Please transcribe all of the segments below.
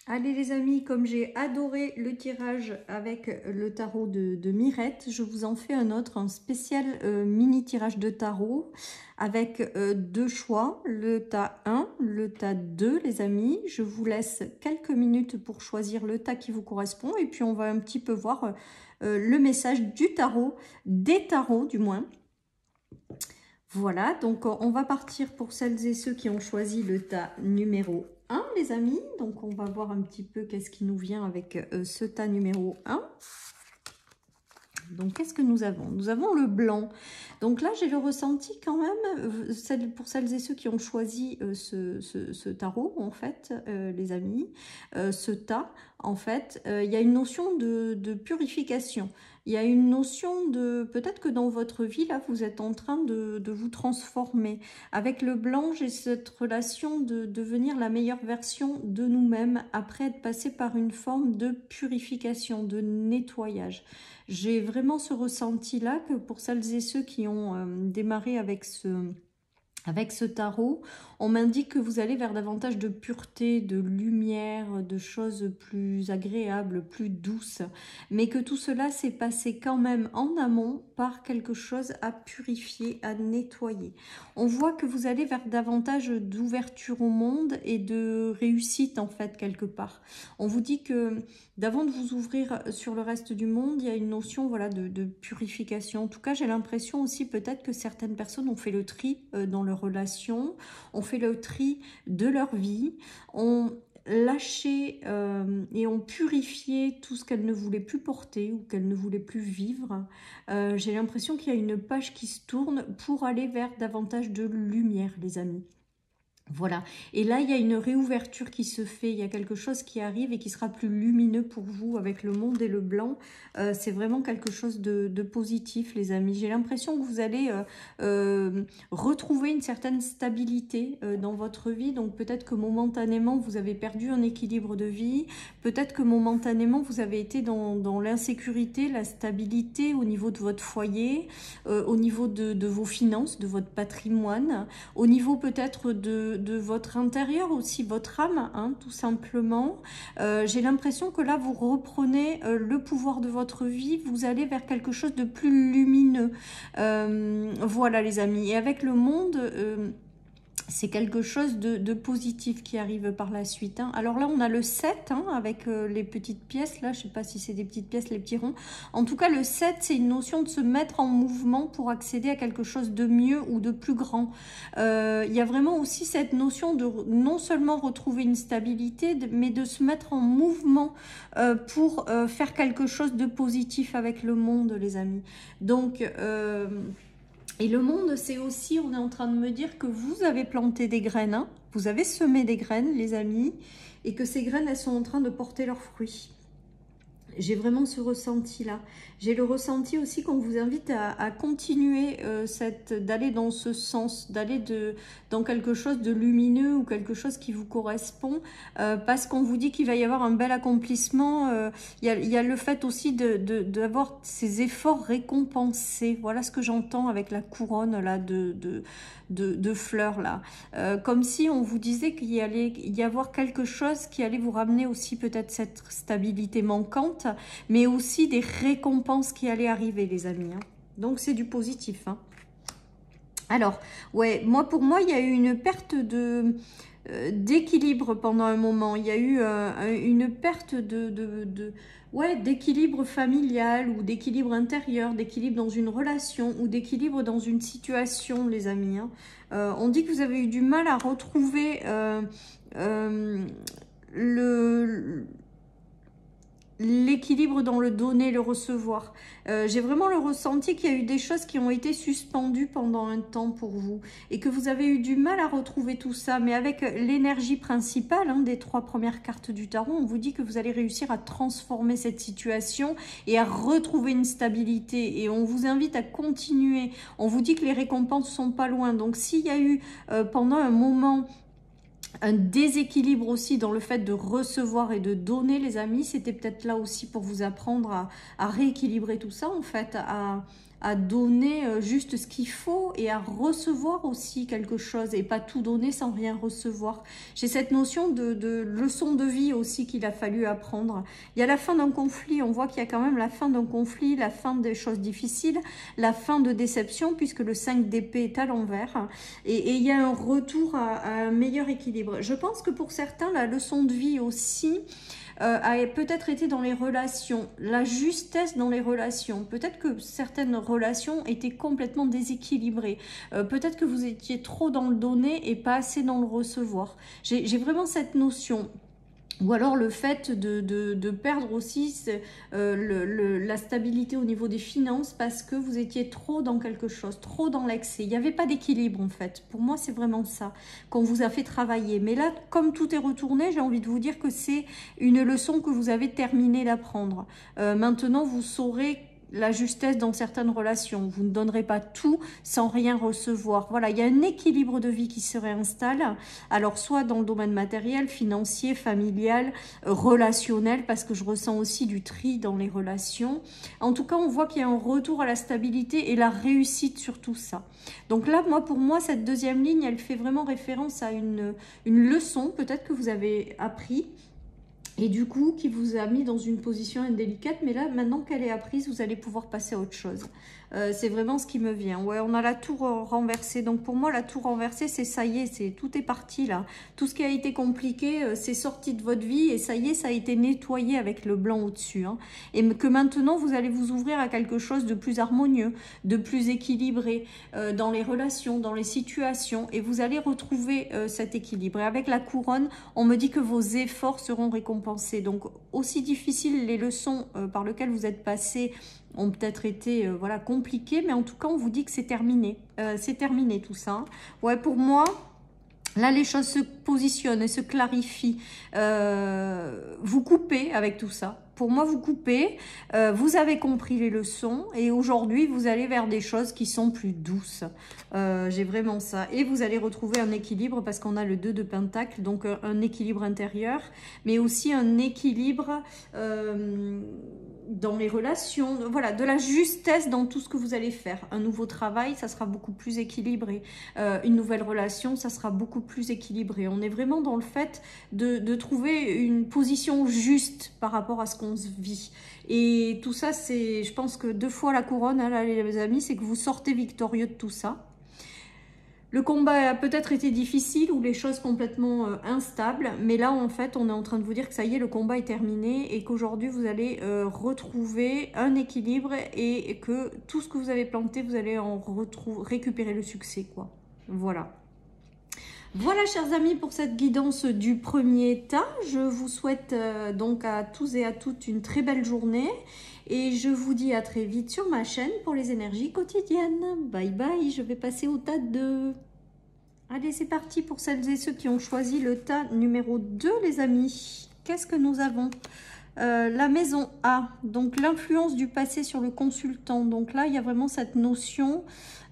Allez les amis, comme j'ai adoré le tirage avec le tarot de Mirette, je vous en fais un autre, un spécial mini tirage de tarot avec deux choix, le tas 1, le tas 2 les amis. Je vous laisse quelques minutes pour choisir le tas qui vous correspond et puis on va un petit peu voir le message du tarot, des tarots du moins. Voilà, donc on va partir pour celles et ceux qui ont choisi le tas numéro 1, les amis. Donc on va voir un petit peu qu'est-ce qui nous vient avec ce tas numéro 1. Donc qu'est-ce que nous avons? Nous avons le blanc. Donc là j'ai le ressenti quand même, pour celles et ceux qui ont choisi ce tarot en fait, les amis, ce tas en fait, il y a une notion de purification. Il y a une notion de, peut-être que dans votre vie, là, vous êtes en train de vous transformer. Avec le blanc, j'ai cette relation de devenir la meilleure version de nous-mêmes après être passé par une forme de purification, de nettoyage. J'ai vraiment ce ressenti-là que pour celles et ceux qui ont démarré avec ce tarot, on m'indique que vous allez vers davantage de pureté, de lumière, de choses plus agréables, plus douces, mais que tout cela s'est passé quand même en amont par quelque chose à purifier, à nettoyer. On voit que vous allez vers davantage d'ouverture au monde et de réussite en fait quelque part. On vous dit que d'avant de vous ouvrir sur le reste du monde, il y a une notion voilà, de purification. En tout cas, j'ai l'impression aussi peut-être que certaines personnes ont fait le tri dans leurs relations, ont fait le tri de leur vie, ont lâché et ont purifié tout ce qu'elles ne voulaient plus porter ou qu'elles ne voulaient plus vivre. J'ai l'impression qu'il y a une page qui se tourne pour aller vers davantage de lumière, les amis. Voilà, et là il y a une réouverture qui se fait, il y a quelque chose qui arrive et qui sera plus lumineux pour vous avec le monde et le blanc. C'est vraiment quelque chose de positif les amis. J'ai l'impression que vous allez retrouver une certaine stabilité dans votre vie. Donc peut-être que momentanément vous avez perdu un équilibre de vie, peut-être que momentanément vous avez été dans l'insécurité, la stabilité au niveau de votre foyer, au niveau de vos finances, de votre patrimoine, au niveau peut-être de votre intérieur aussi, votre âme, hein, tout simplement. J'ai l'impression que là, vous reprenez le pouvoir de votre vie, vous allez vers quelque chose de plus lumineux. Voilà les amis. Et avec le monde... c'est quelque chose de positif qui arrive par la suite. Hein. Alors là, on a le 7 hein, avec les petites pièces. Là, je ne sais pas si c'est des petites pièces, les petits ronds. En tout cas, le 7, c'est une notion de se mettre en mouvement pour accéder à quelque chose de mieux ou de plus grand. Il y a vraiment aussi cette notion de non seulement retrouver une stabilité, mais de se mettre en mouvement pour faire quelque chose de positif avec le monde, les amis. Donc... et le monde, c'est aussi, on est en train de me dire que vous avez planté des graines, hein, vous avez semé des graines, les amis, et que ces graines, elles sont en train de porter leurs fruits. J'ai vraiment ce ressenti-là. J'ai le ressenti aussi qu'on vous invite à continuer d'aller dans ce sens, d'aller dans quelque chose de lumineux ou quelque chose qui vous correspond, parce qu'on vous dit qu'il va y avoir un bel accomplissement. Il y a le fait aussi d'avoir ces efforts récompensés. Voilà ce que j'entends avec la couronne là de fleurs là. Comme si on vous disait qu'il y allait y avoir quelque chose qui allait vous ramener aussi peut-être cette stabilité manquante, mais aussi des récompenses qui allaient arriver, les amis. Hein. Donc, c'est du positif. Hein. Alors, ouais, pour moi, il y a eu une perte d'équilibre pendant un moment. Il y a eu une perte d'équilibre familial ou d'équilibre intérieur, d'équilibre dans une relation ou d'équilibre dans une situation, les amis. Hein. On dit que vous avez eu du mal à retrouver l'équilibre dans le donner, le recevoir. J'ai vraiment le ressenti qu'il y a eu des choses qui ont été suspendues pendant un temps pour vous et que vous avez eu du mal à retrouver tout ça, mais avec l'énergie principale hein, des 3 premières cartes du tarot, on vous dit que vous allez réussir à transformer cette situation et à retrouver une stabilité et on vous invite à continuer. On vous dit que les récompenses sont pas loin, donc s'il y a eu pendant un moment un déséquilibre aussi dans le fait de recevoir et de donner, les amis, c'était peut-être là aussi pour vous apprendre à rééquilibrer tout ça, en fait, à donner juste ce qu'il faut et à recevoir aussi quelque chose et pas tout donner sans rien recevoir. J'ai cette notion de leçon de vie aussi qu'il a fallu apprendre. Il y a la fin d'un conflit, on voit qu'il y a quand même la fin d'un conflit, la fin des choses difficiles, la fin de déception puisque le 5 d'épée est à l'envers et il y a un retour à un meilleur équilibre. Je pense que pour certains, la leçon de vie aussi a peut-être été dans les relations, la justesse dans les relations. Peut-être que certaines relations étaient complètement déséquilibrées. Peut-être que vous étiez trop dans le donner et pas assez dans le recevoir. J'ai vraiment cette notion. Ou alors le fait de perdre aussi la stabilité au niveau des finances parce que vous étiez trop dans quelque chose, trop dans l'excès. Il n'y avait pas d'équilibre en fait. Pour moi, c'est vraiment ça qu'on vous a fait travailler. Mais là, comme tout est retourné, j'ai envie de vous dire que c'est une leçon que vous avez terminé d'apprendre. Maintenant, vous saurez la justesse dans certaines relations. Vous ne donnerez pas tout sans rien recevoir. Voilà, il y a un équilibre de vie qui se réinstalle. Alors, soit dans le domaine matériel, financier, familial, relationnel, parce que je ressens aussi du tri dans les relations. En tout cas, on voit qu'il y a un retour à la stabilité et la réussite sur tout ça. Donc là, pour moi, cette deuxième ligne, elle fait vraiment référence à une leçon, peut-être que vous avez appris, et du coup, qui vous a mis dans une position indélicate. Mais là, maintenant qu'elle est apprise, vous allez pouvoir passer à autre chose. C'est vraiment ce qui me vient. Ouais, on a la tour renversée. Donc pour moi, la tour renversée, c'est ça y est, tout est parti là. Tout ce qui a été compliqué, c'est sorti de votre vie et ça y est, ça a été nettoyé avec le blanc au-dessus. Hein. Et que maintenant, vous allez vous ouvrir à quelque chose de plus harmonieux, de plus équilibré dans les relations, dans les situations. Et vous allez retrouver cet équilibre. Et avec la couronne, on me dit que vos efforts seront récompensés. Donc aussi difficiles les leçons par lesquelles vous êtes passé ont peut-être été voilà, compliquées, mais en tout cas, on vous dit que c'est terminé. C'est terminé tout ça. Ouais, pour moi, là, les choses se positionnent et se clarifient. Vous coupez avec tout ça. Pour moi, vous coupez, vous avez compris les leçons et aujourd'hui, vous allez vers des choses qui sont plus douces. J'ai vraiment ça. Et vous allez retrouver un équilibre parce qu'on a le 2 de Pentacle, donc un équilibre intérieur, mais aussi un équilibre dans les relations, voilà, de la justesse dans tout ce que vous allez faire. Un nouveau travail, ça sera beaucoup plus équilibré. Une nouvelle relation, ça sera beaucoup plus équilibré. On est vraiment dans le fait de trouver une position juste par rapport à ce qu'on se vit. Et tout ça, c'est, je pense que 2 fois la couronne, hein, là, les amis, c'est que vous sortez victorieux de tout ça. Le combat a peut-être été difficile ou les choses complètement instables, mais là en fait on est en train de vous dire que ça y est, le combat est terminé et qu'aujourd'hui vous allez retrouver un équilibre et que tout ce que vous avez planté, vous allez en récupérer le succès, quoi. Voilà. Voilà, chers amis, pour cette guidance du premier tas. Je vous souhaite donc à tous et à toutes une très belle journée. Et je vous dis à très vite sur ma chaîne pour les énergies quotidiennes. Bye bye, je vais passer au tas 2. Allez, c'est parti pour celles et ceux qui ont choisi le tas numéro 2, les amis. Qu'est-ce que nous avons ? La maison A, donc l'influence du passé sur le consultant. Donc là, il y a vraiment cette notion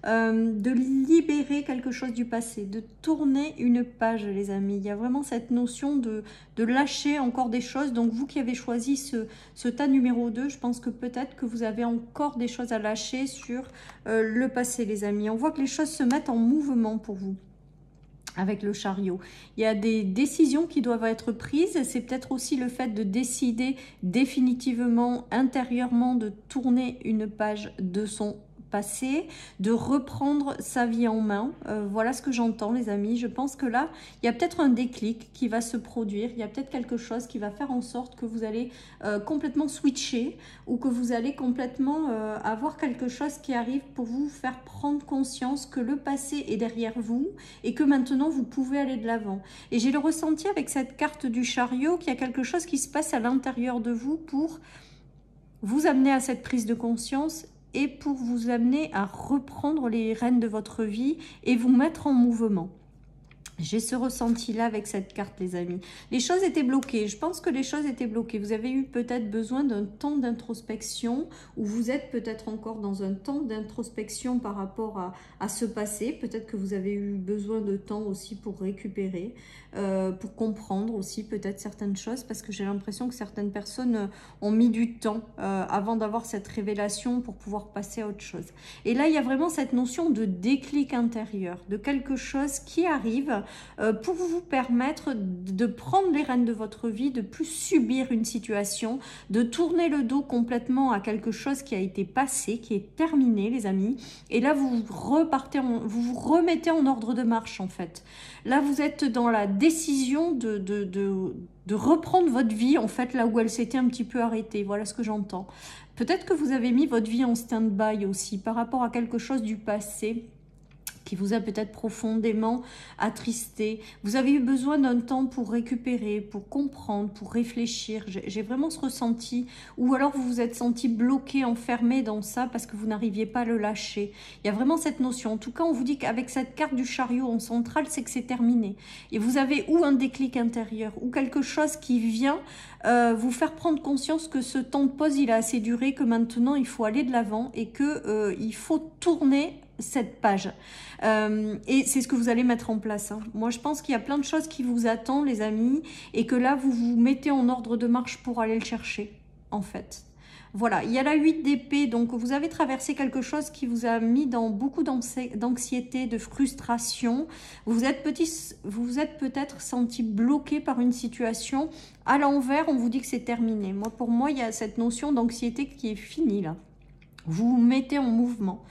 de libérer quelque chose du passé, de tourner une page, les amis. Il y a vraiment cette notion de lâcher encore des choses. Donc vous qui avez choisi ce tas numéro 2, je pense que peut-être que vous avez encore des choses à lâcher sur le passé, les amis. On voit que les choses se mettent en mouvement pour vous. Avec le chariot, il y a des décisions qui doivent être prises. C'est peut-être aussi le fait de décider définitivement, intérieurement, de tourner une page de son passé, de reprendre sa vie en main. Voilà ce que j'entends, les amis. Je pense que là, il y a peut-être un déclic qui va se produire. Il y a peut-être quelque chose qui va faire en sorte que vous allez complètement switcher ou que vous allez complètement avoir quelque chose qui arrive pour vous faire prendre conscience que le passé est derrière vous et que maintenant, vous pouvez aller de l'avant. Et j'ai le ressenti avec cette carte du chariot qu'il y a quelque chose qui se passe à l'intérieur de vous pour vous amener à cette prise de conscience et pour vous amener à reprendre les rênes de votre vie et vous mettre en mouvement. J'ai ce ressenti-là avec cette carte, les amis. Les choses étaient bloquées. Je pense que les choses étaient bloquées. Vous avez eu peut-être besoin d'un temps d'introspection, ou vous êtes peut-être encore dans un temps d'introspection par rapport à ce passé. Peut-être que vous avez eu besoin de temps aussi pour récupérer, pour comprendre aussi peut-être certaines choses, parce que j'ai l'impression que certaines personnes ont mis du temps avant d'avoir cette révélation pour pouvoir passer à autre chose. Et là, il y a vraiment cette notion de déclic intérieur, de quelque chose qui arrive pour vous permettre de prendre les rênes de votre vie, de plus subir une situation, de tourner le dos complètement à quelque chose qui a été passé, qui est terminé, les amis. Et là, vous repartez, vous vous remettez en ordre de marche, en fait. Là, vous êtes dans la décision de reprendre votre vie, en fait, là où elle s'était un petit peu arrêtée. Voilà ce que j'entends. Peut-être que vous avez mis votre vie en stand-by aussi par rapport à quelque chose du passé qui vous a peut-être profondément attristé. Vous avez eu besoin d'un temps pour récupérer, pour comprendre, pour réfléchir. J'ai vraiment ce ressenti. Ou alors vous vous êtes senti bloqué, enfermé dans ça parce que vous n'arriviez pas à le lâcher. Il y a vraiment cette notion. En tout cas, on vous dit qu'avec cette carte du chariot en centrale, c'est que c'est terminé. Et vous avez ou un déclic intérieur ou quelque chose qui vient vous faire prendre conscience que ce temps de pause, il a assez duré, que maintenant, il faut aller de l'avant et que il faut tourner cette page. Et c'est ce que vous allez mettre en place. Hein. Moi, je pense qu'il y a plein de choses qui vous attendent, les amis, et que là, vous vous mettez en ordre de marche pour aller le chercher, en fait. Voilà, il y a la 8 d'épée, donc vous avez traversé quelque chose qui vous a mis dans beaucoup d'anxiété, de frustration. Vous êtes peut-être senti bloqué par une situation. À l'envers, on vous dit que c'est terminé. Moi, pour moi, il y a cette notion d'anxiété qui est finie, là. Vous vous mettez en mouvement.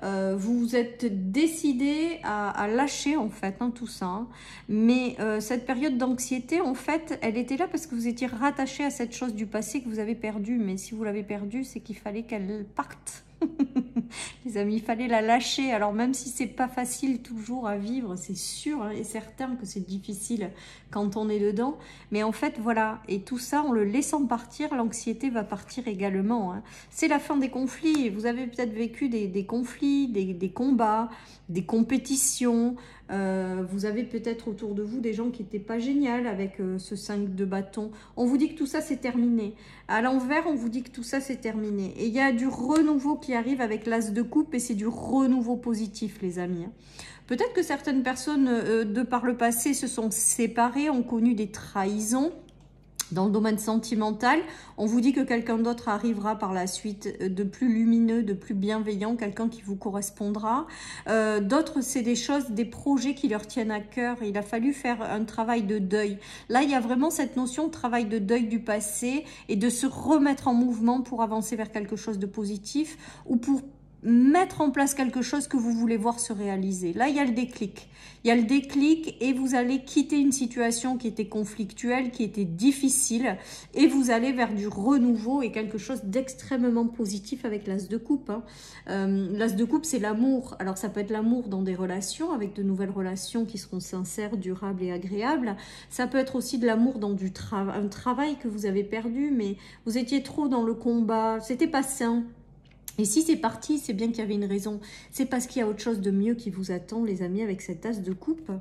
Vous êtes décidé à lâcher en fait hein, tout ça. Hein. Mais cette période d'anxiété, en fait, elle était là parce que vous étiez rattaché à cette chose du passé que vous avez perdue. Mais si vous l'avez perdue, c'est qu'il fallait qu'elle parte. Les amis, il fallait la lâcher. Alors même si c'est pas facile toujours à vivre, c'est sûr hein, et certain que c'est difficile quand on est dedans. Mais en fait, voilà. Et tout ça, en le laissant partir, l'anxiété va partir également. Hein. C'est la fin des conflits. Vous avez peut-être vécu des conflits, des combats, des compétitions. Vous avez peut-être autour de vous des gens qui n'étaient pas géniaux avec ce 5 de bâton. On vous dit que tout ça c'est terminé. À l'envers, on vous dit que tout ça c'est terminé. Et il y a du renouveau qui arrive avec l'as de coupe et c'est du renouveau positif, les amis. Peut-être que certaines personnes, de par le passé, se sont séparées, ont connu des trahisons. Dans le domaine sentimental, on vous dit que quelqu'un d'autre arrivera par la suite de plus lumineux, de plus bienveillant, quelqu'un qui vous correspondra. D'autres, c'est des choses, des projets qui leur tiennent à cœur. Il a fallu faire un travail de deuil. Là, il y a vraiment cette notion de travail de deuil du passé et de se remettre en mouvement pour avancer vers quelque chose de positif ou pour mettre en place quelque chose que vous voulez voir se réaliser. Là, il y a le déclic. Il y a le déclic et vous allez quitter une situation qui était conflictuelle, qui était difficile et vous allez vers du renouveau et quelque chose d'extrêmement positif avec l'as de coupe. Hein. L'as de coupe, c'est l'amour. Alors, ça peut être l'amour dans des relations, avec de nouvelles relations qui seront sincères, durables et agréables. Ça peut être aussi de l'amour dans un travail que vous avez perdu, mais vous étiez trop dans le combat. C'était pas sain. Et si c'est parti, c'est bien qu'il y avait une raison. C'est parce qu'il y a autre chose de mieux qui vous attend, les amis, avec cette as de coupe.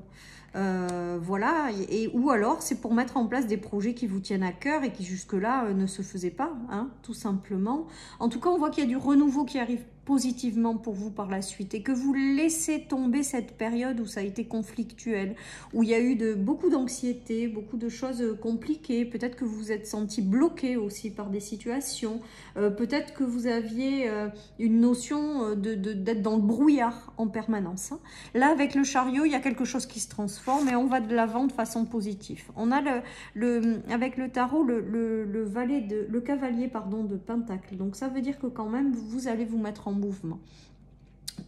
Voilà. Ou alors, c'est pour mettre en place des projets qui vous tiennent à cœur et qui jusque-là ne se faisaient pas, hein, tout simplement. En tout cas, on voit qu'il y a du renouveau qui arrive positivement pour vous par la suite et que vous laissez tomber cette période où ça a été conflictuel, où il y a eu beaucoup d'anxiété, beaucoup de choses compliquées. Peut-être que vous vous êtes senti bloqué aussi par des situations. Peut-être que vous aviez une notion d'être dans le brouillard en permanence. Hein. Là, avec le chariot, il y a quelque chose qui se transforme et on va de l'avant de façon positive. On a avec le tarot le cavalier de Pentacle. Donc ça veut dire que quand même vous allez vous mettre en mouvement.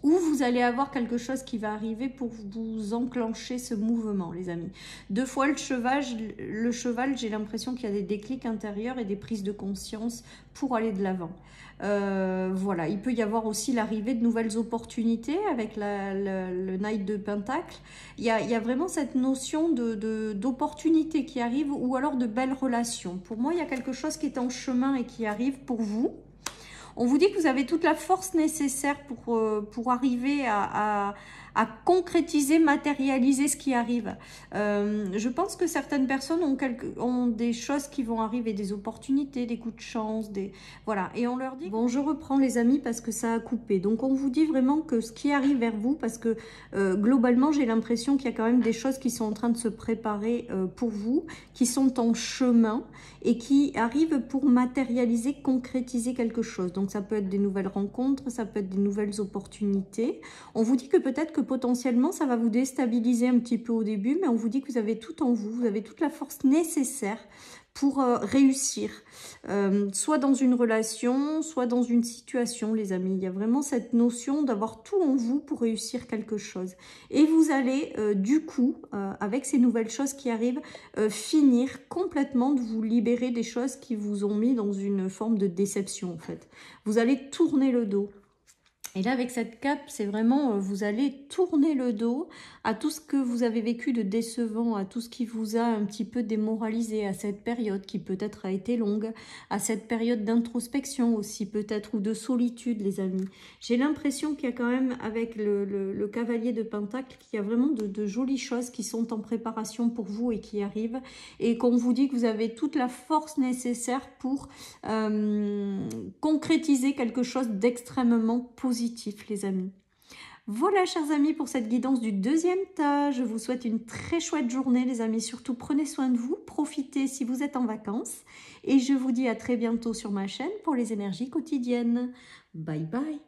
Ou vous allez avoir quelque chose qui va arriver pour vous enclencher ce mouvement, les amis. Deux fois le cheval, j'ai l'impression qu'il y a des déclics intérieurs et des prises de conscience pour aller de l'avant. Voilà, il peut y avoir aussi l'arrivée de nouvelles opportunités avec le Knight de Pentacle. Il y a vraiment cette notion d'opportunité qui arrive ou alors de belles relations. Pour moi, il y a quelque chose qui est en chemin et qui arrive pour vous. On vous dit que vous avez toute la force nécessaire pour arriver à concrétiser, matérialiser ce qui arrive. Je pense que certaines personnes ont des choses qui vont arriver, des opportunités, des coups de chance, voilà. Et on leur dit... Bon, je reprends les amis parce que ça a coupé. Donc, on vous dit vraiment que ce qui arrive vers vous, parce que globalement, j'ai l'impression qu'il y a quand même des choses qui sont en train de se préparer pour vous, qui sont en chemin et qui arrivent pour matérialiser, concrétiser quelque chose. Donc, ça peut être des nouvelles rencontres, ça peut être des nouvelles opportunités. On vous dit que peut-être que potentiellement, ça va vous déstabiliser un petit peu au début, mais on vous dit que vous avez tout en vous, vous avez toute la force nécessaire pour réussir, soit dans une relation, soit dans une situation, les amis. Il y a vraiment cette notion d'avoir tout en vous pour réussir quelque chose. Et vous allez, du coup, avec ces nouvelles choses qui arrivent, finir complètement de vous libérer des choses qui vous ont mis dans une forme de déception, en fait. Vous allez tourner le dos. Et là, avec cette cape, c'est vraiment, vous allez tourner le dos à tout ce que vous avez vécu de décevant, à tout ce qui vous a un petit peu démoralisé, à cette période qui peut-être a été longue, à cette période d'introspection aussi peut-être, ou de solitude, les amis. J'ai l'impression qu'il y a quand même, avec le cavalier de Pentacle, qu'il y a vraiment de jolies choses qui sont en préparation pour vous et qui arrivent, et qu'on vous dit que vous avez toute la force nécessaire pour concrétiser quelque chose d'extrêmement positif, les amis. Voilà, chers amis, pour cette guidance du deuxième tas. Je vous souhaite une très chouette journée, les amis. Surtout, prenez soin de vous, profitez si vous êtes en vacances. Et je vous dis à très bientôt sur ma chaîne pour les énergies quotidiennes. Bye bye.